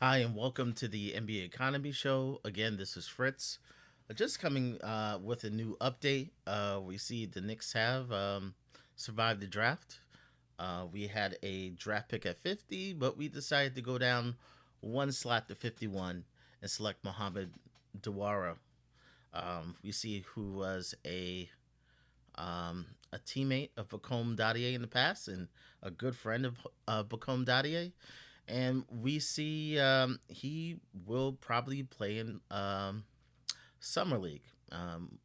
Hi, and welcome to the NBA Economy Show. Again, this is Fritz. Just coming with a new update. We see the Knicks have survived the draft. We had a draft pick at 50, but we decided to go down one slot to 51 and select Mohamed Dewara. We see who was a teammate of Bacom Dadier in the past and a good friend of Bacom Dadier, and we see he will probably play in summer league.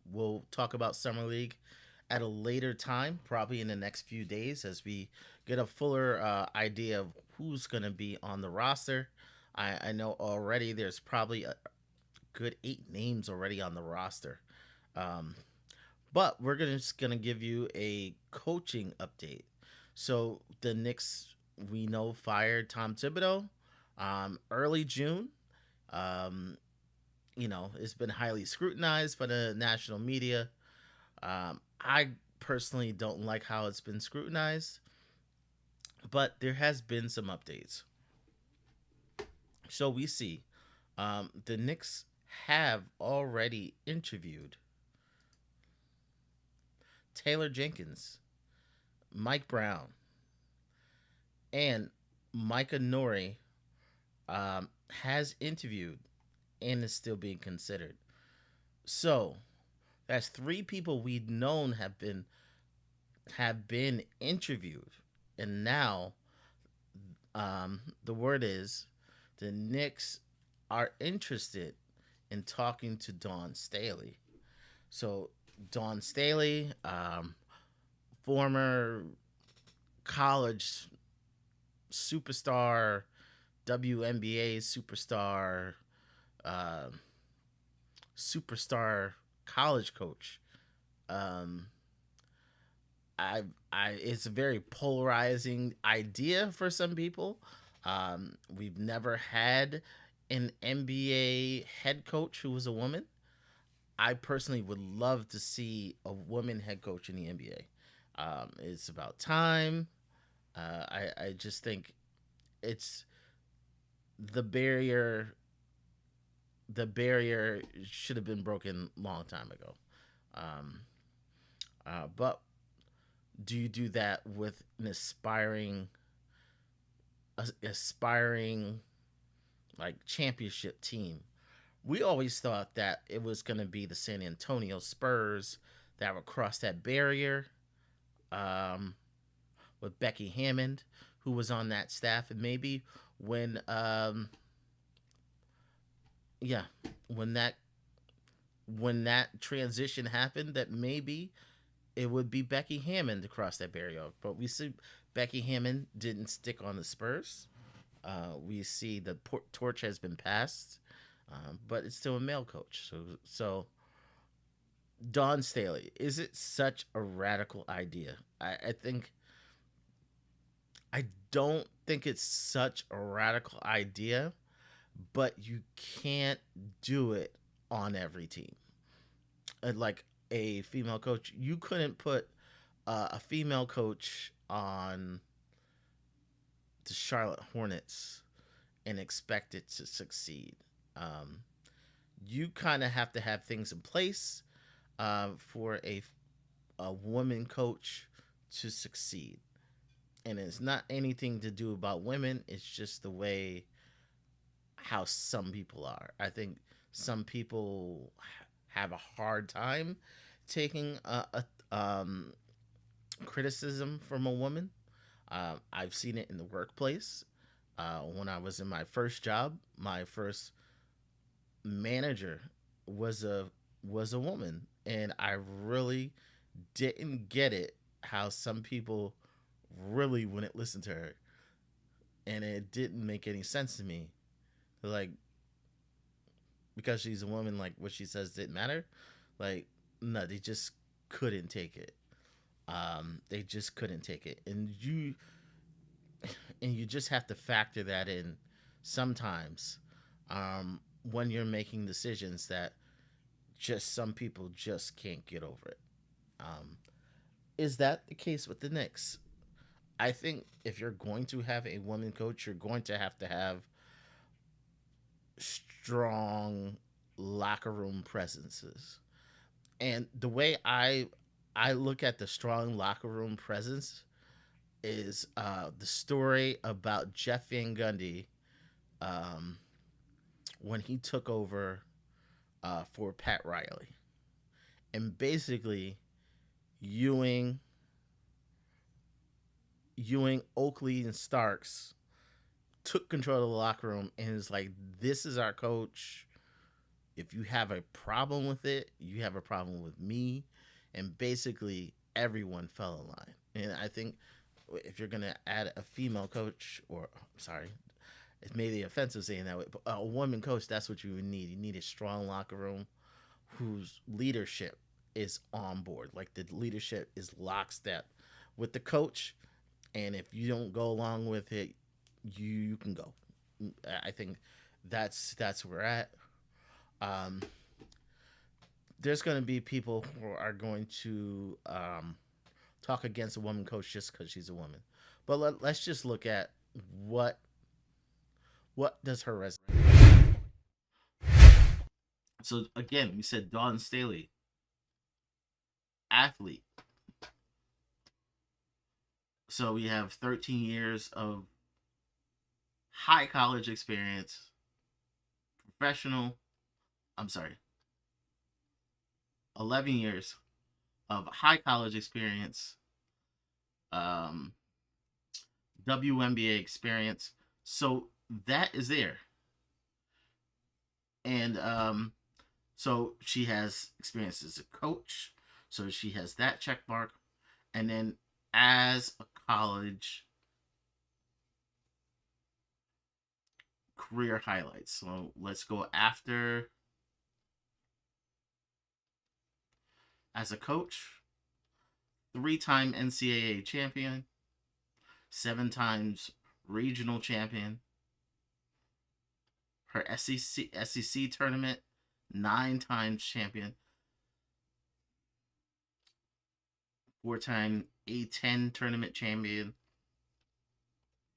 We'll talk about summer league at a later time, probably in the next few days, as we get a fuller idea of who's going to be on the roster. I know already there's probably a good 8 names already on the roster. Um, but we're just gonna give you a coaching update. So the Knicks, we know, fired Tom Thibodeau early June. Um, it's been highly scrutinized by the national media. I personally don't like how it's been scrutinized, but there has been some updates. So we see the Knicks have already interviewed Taylor Jenkins, Mike Brown, and Micah Nori has interviewed and is still being considered. So that's three people we've known have been interviewed, and now the word is the Knicks are interested in talking to Dawn Staley. So Dawn Staley, former college superstar, WNBA superstar, uh, superstar college coach. Um, it's a very polarizing idea for some people. We've never had an NBA head coach who was a woman. I personally would love to see a woman head coach in the NBA. It's about time. I just think it's the barrier. The barrier should have been broken long time ago. Um, but do you do that with an aspiring like championship team? We always thought that it was going to be the San Antonio Spurs that would cross that barrier, um, with Becky Hammond, who was on that staff, and maybe when yeah, when that when that transition happened, that maybe it would be Becky Hammond to cross that barrier. But we see Becky Hammond didn't stick on the Spurs. We see the torch has been passed, but it's still a male coach. So Don Staley, is it such a radical idea? I don't think it's such a radical idea, but you can't do it on every team. Like a female coach, you couldn't put a female coach on the Charlotte Hornets and expect it to succeed. Um, you kind of have to have things in place for a woman coach to succeed. And it's not anything to do about women, it's just the way how some people are. I think some people have a hard time taking a criticism from a woman. I've seen it in the workplace. When I was in my first job, my first manager was a woman, and I really didn't get it how some people really wouldn't listen to her, and it didn't make any sense to me. Like, because she's a woman, like what she says didn't matter. Like, no, they just couldn't take it. They just couldn't take it, and you just have to factor that in sometimes, when you're making decisions that just some people just can't get over it. Um, is that the case with the Knicks? I think if you're going to have a woman coach, you're going to have strong locker room presences. And the way I look at the strong locker room presence is the story about Jeff Van Gundy um, when he took over for Pat Riley, and basically Ewing, Oakley, and Starks took control of the locker room and is like, "This is our coach. If you have a problem with it, you have a problem with me." And basically, everyone fell in line. And I think if you're gonna add a female coach, or sorry, it may be offensive saying that way, but a woman coach, that's what you would need. You need a strong locker room whose leadership is on board. Like the leadership is lockstep with the coach, and if you don't go along with it, you can go. I think that's where we're at. Um, there's going to be people who are going to talk against a woman coach just because she's a woman. But let's just look at what what does her resume. So again, we said Dawn Staley, athlete. So we have 13 years of high college experience, professional. I'm sorry, 11 years of high college experience, um, WNBA experience. So that is there. And so she has experience as a coach. So she has that check mark. And then as a college career highlights. So let's go after as a coach, 3-time NCAA champion, 7 times regional champion. Her SEC tournament, 9 times champion, 4-time A10 tournament champion.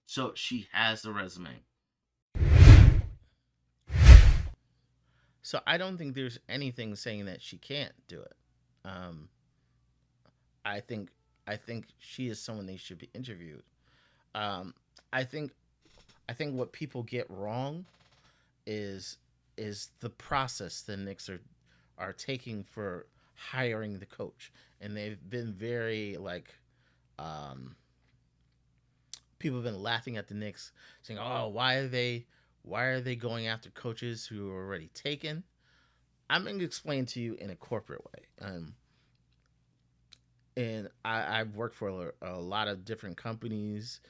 So she has the resume. So I don't think there's anything saying that she can't do it. Um, I think I think she is someone they should be interviewed. Um, I think what people get wrong is the process the Knicks are taking for hiring the coach, and they've been very like people have been laughing at the Knicks, saying, "Oh, why are they going after coaches who are already taken?" I'm going to explain to you in a corporate way. And I've worked for a lot of different companies,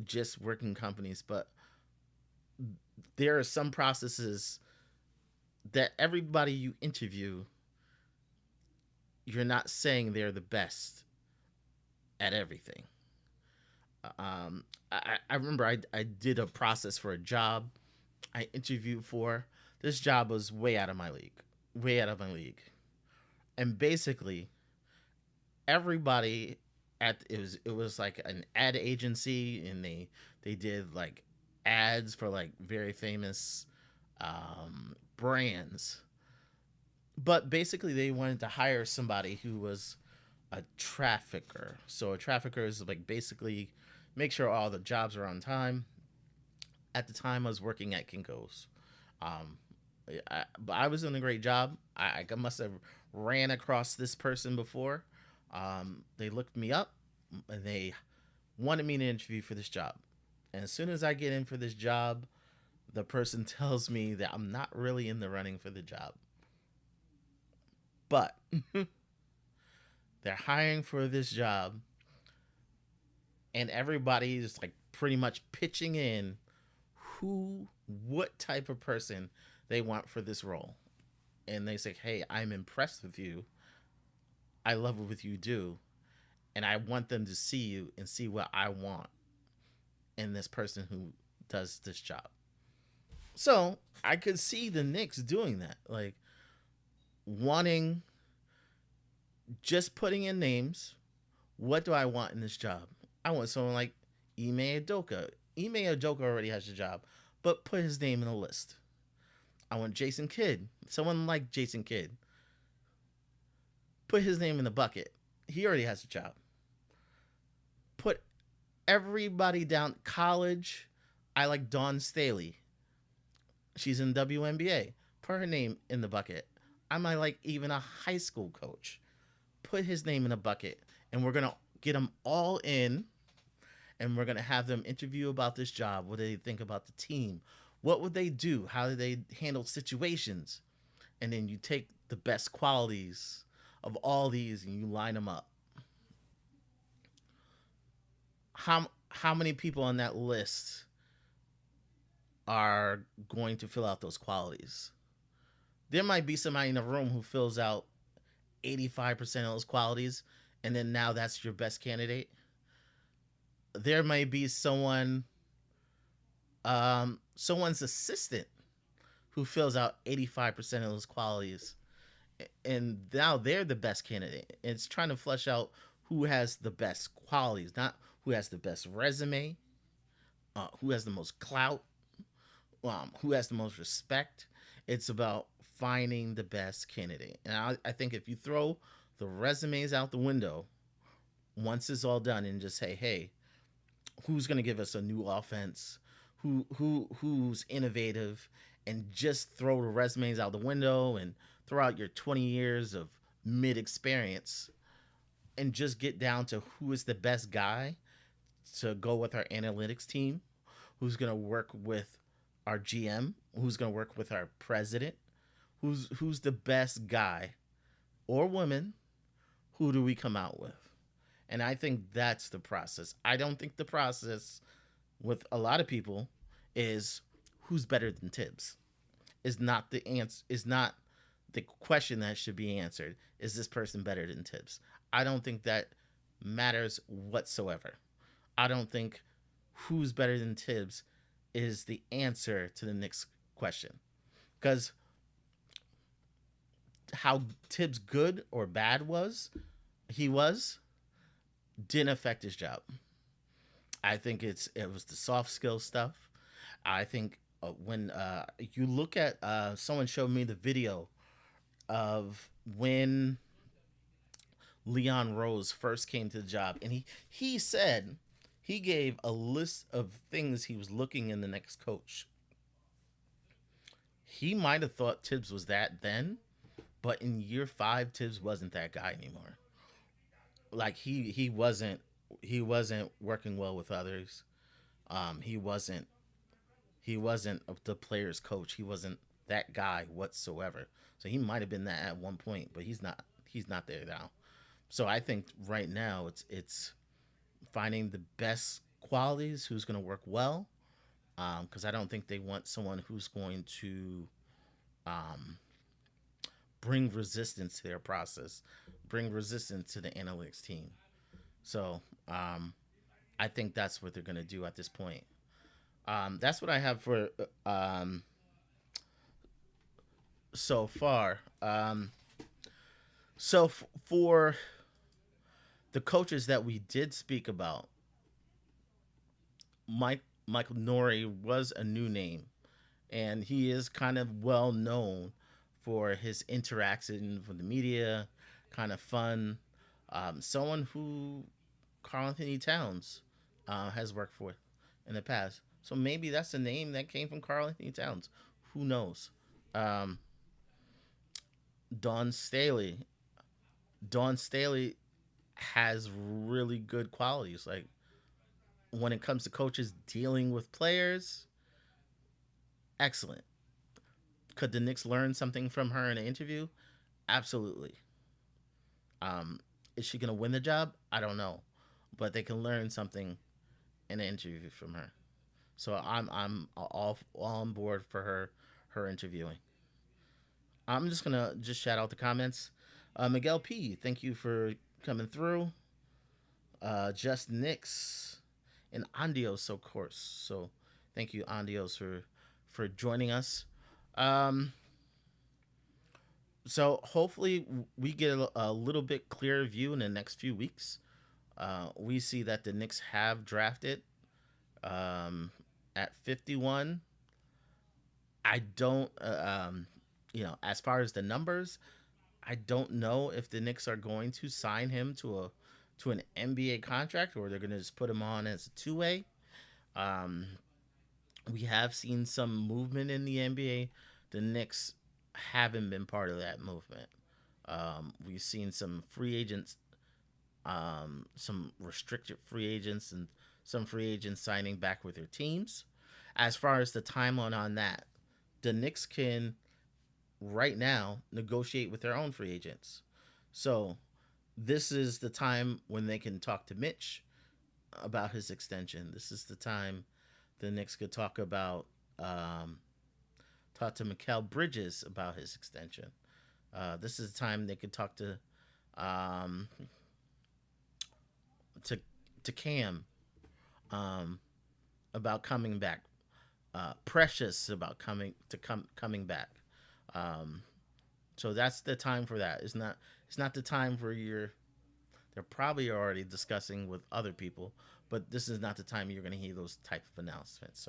just working companies, but there are some processes that everybody you interview, you're not saying they're the best at everything. I remember I did a process for a job I interviewed for. This job was way out of my league, way out of my league. And basically, everybody it was like an ad agency, and they did like ads for like very famous brands, but basically they wanted to hire somebody who was a trafficker. So a trafficker is like basically make sure all the jobs are on time. At the time I was working at Kinko's. um but I was doing a great job. I must have ran across this person before. They looked me up and they wanted me to interview for this job. And as soon as I get in for this job, the person tells me that I'm not really in the running for the job. But they're hiring for this job, and everybody is like pretty much pitching in what type of person they want for this role. And they say, "Hey, I'm impressed with you. I love what you do, and I want them to see you and see what I want in this person who does this job." So I could see the Knicks doing that, like wanting, just putting in names. What do I want in this job? I want someone like Ime Udoka. Ime Udoka already has a job, but put his name in the list. I want Jason Kidd, someone like Jason Kidd, put his name in the bucket. He already has a job. Put everybody down. College, I like Dawn Staley. She's in WNBA. Put her name in the bucket. I might like even a high school coach. Put his name in a bucket. And we're going to get them all in. And we're going to have them interview about this job. What do they think about the team? What would they do? How do they handle situations? And then you take the best qualities of all these and you line them up. How many people on that list are going to fill out those qualities? There might be somebody in the room who fills out 85% of those qualities, and then now that's your best candidate. There may be someone's assistant who fills out 85% of those qualities, and now they're the best candidate. It's trying to flesh out who has the best qualities, not who has the best resume, who has the most clout, who has the most respect. It's about finding the best candidate. And I think if you throw the resumes out the window once it's all done and just say, hey, who's going to give us a new offense? Who's innovative? And just throw the resumes out the window and throw out your 20 years of mid experience and just get down to who is the best guy to go with our analytics team, who's going to work with our GM, who's going to work with our president, who's the best guy or woman, who do we come out with? And I think that's the process. I don't think the process with a lot of people is who's better than Tibbs. Is not the answer, is not the question that should be answered. Is this person better than Tibbs? I don't think that matters whatsoever. I don't think who's better than Tibbs is the answer to the next question. Because how Tibbs good or bad he was, didn't affect his job. I think it was the soft skill stuff. I think when you look at someone showed me the video of when Leon Rose first came to the job, and he said he gave a list of things he was looking in the next coach. He might have thought Tibbs was that then, but in year 5, Tibbs wasn't that guy anymore. Like he wasn't working well with others. He wasn't the player's coach. He wasn't that guy whatsoever. So he might have been that at one point, but he's not. He's not there now. So I think right now it's finding the best qualities, who's going to work well, because I don't think they want someone who's going to um, bring resistance to their process, bring resistance to the analytics team. So I think that's what they're going to do at this point. That's what I have for so far. For the coaches that we did speak about, Michael Nori was a new name, and he is kind of well known for his interaction with the media, kind of fun. Someone who Carl Anthony Towns has worked for in the past. So maybe that's a name that came from Carl Anthony Towns. Who knows? Um, Dawn Staley. Dawn Staley has really good qualities. Like when it comes to coaches dealing with players, excellent. Could the Knicks learn something from her in an interview? Absolutely. Um, is she gonna win the job? I don't know, but they can learn something in an interview from her. So I'm all on board for her interviewing. I'm just gonna just shout out the comments. Miguel P, thank you for coming through. Just Knicks and Andios, of course. So thank you, Andios, for joining us. Um, so hopefully we get a little bit clearer view in the next few weeks. We see that the Knicks have drafted um, at 51. I don't, as far as the numbers, I don't know if the Knicks are going to sign him to an NBA contract, or they're going to just put him on as a two way. Um, we have seen some movement in the NBA. The Knicks haven't been part of that movement. We've seen some free agents, some restricted free agents, and some free agents signing back with their teams. As far as the timeline on that, the Knicks can right now negotiate with their own free agents. So this is the time when they can talk to Mitch about his extension. This is the time the Knicks could um, talk to Mikal Bridges about his extension. This is the time they could talk um, to to Cam um, about coming back. Precious about coming back. Um, so that's the time for that. It's not the time for your. They're probably already discussing with other people, but this is not the time you're going to hear those type of announcements.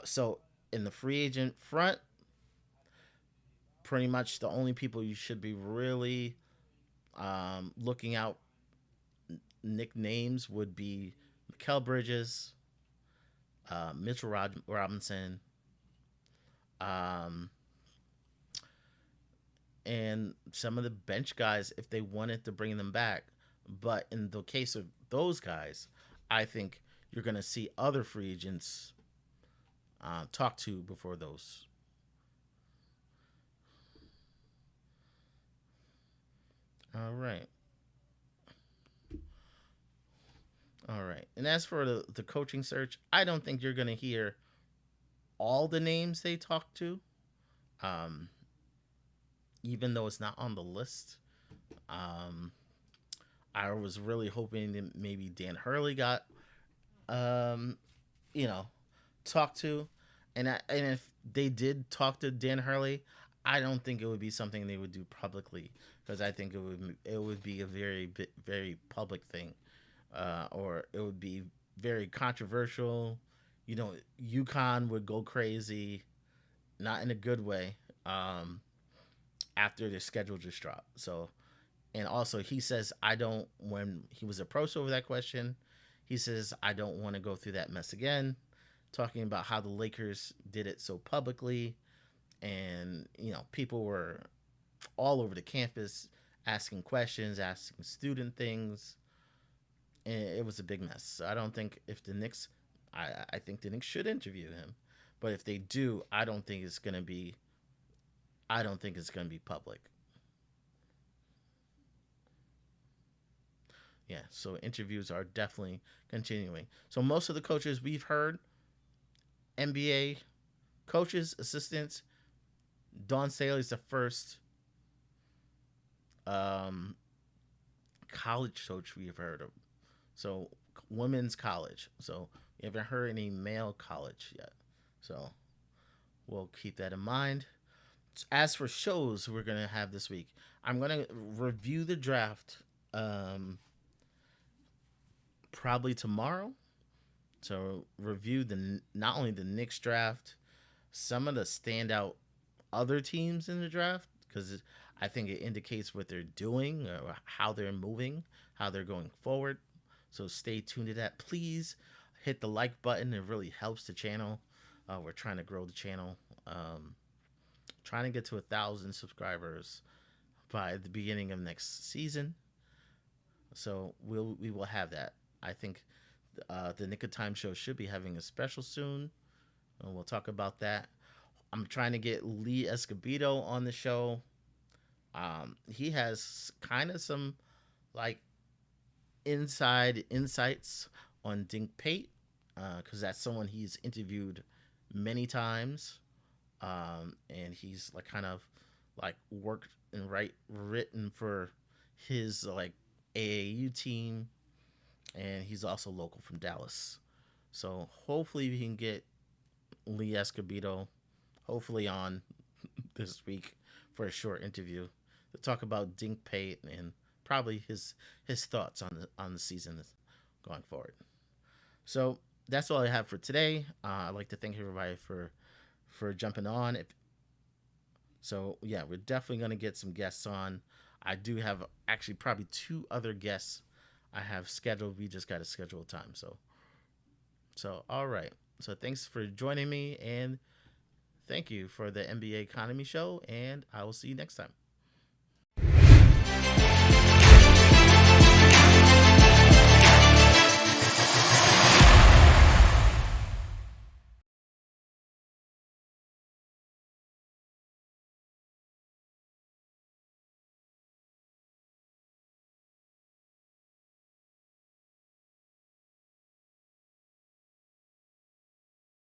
So in the free agent front, pretty much the only people you should be really looking out nicknames would be Mikel Bridges, Mitchell Robinson, um, and some of the bench guys if they wanted to bring them back. But in the case of those guys, I think you're going to see other free agents talk to before those. All right. All right. And as for the coaching search, I don't think you're going to hear all the names they talk to, um, even though it's not on the list. Um, I was really hoping that maybe Dan Hurley got, um, you know, talked to, and if they did talk to Dan Hurley, I don't think it would be something they would do publicly because I think it would be a very public thing, or it would be very controversial. UConn would go crazy, not in a good way. After their schedule just dropped. So, and also he says I don't. When he was approached over that question, he says I don't want to go through that mess again. Talking about how the Lakers did it so publicly, and people were all over the campus asking questions, asking student things, and it was a big mess. So I don't think if the Knicks, I think the Knicks should interview him, but if they do, I don't think it's gonna be public. Yeah, so interviews are definitely continuing. So most of the coaches we've heard, NBA coaches, assistants, Don Staley's the first um, college coach we've heard of. So women's college. So we haven't heard any male college yet. So we'll keep that in mind. As for shows we're gonna have this week, I'm gonna review the draft probably tomorrow. So review the not only the Knicks draft, some of the standout other teams in the draft because I think it indicates what they're doing or how they're moving, how they're going forward. So stay tuned to that. Please hit the like button. It really helps the channel. We're trying to grow the channel. Trying to get to 1,000 subscribers by the beginning of next season. So we will have that. I think the Nick of Time show should be having a special soon. And we'll talk about that. I'm trying to get Lee Escobedo on the show. He has kind of some like inside insights on Dink Pate because that's someone he's interviewed many times, and he's like kind of like worked and written for his like AAU team, and he's also local from Dallas. So hopefully we can get Lee Escobedo hopefully on this week for a short interview to talk about Dink Pate and probably his thoughts on the season going forward. So that's all I have for today. I'd like to thank everybody for jumping on. If so, yeah, we're definitely gonna get some guests on. I do have actually probably two other guests I have scheduled. We just got to schedule time. So all right. So thanks for joining me, and thank you for the NBA Economy Show, and I will see you next time.